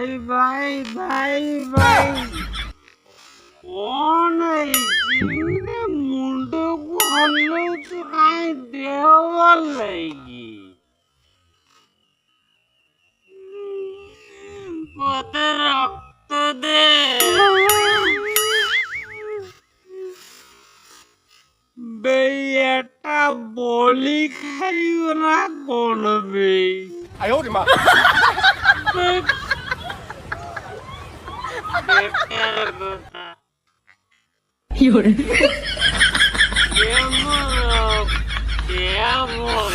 ভাই ভাই ভাই ভাই অনেক মুন্ডু করলে তো খাই দেওয়ার লাগি পথে রক্ত দে বেটা বলি খাইও না করবে 哎呦我的妈！ 有人， কেমন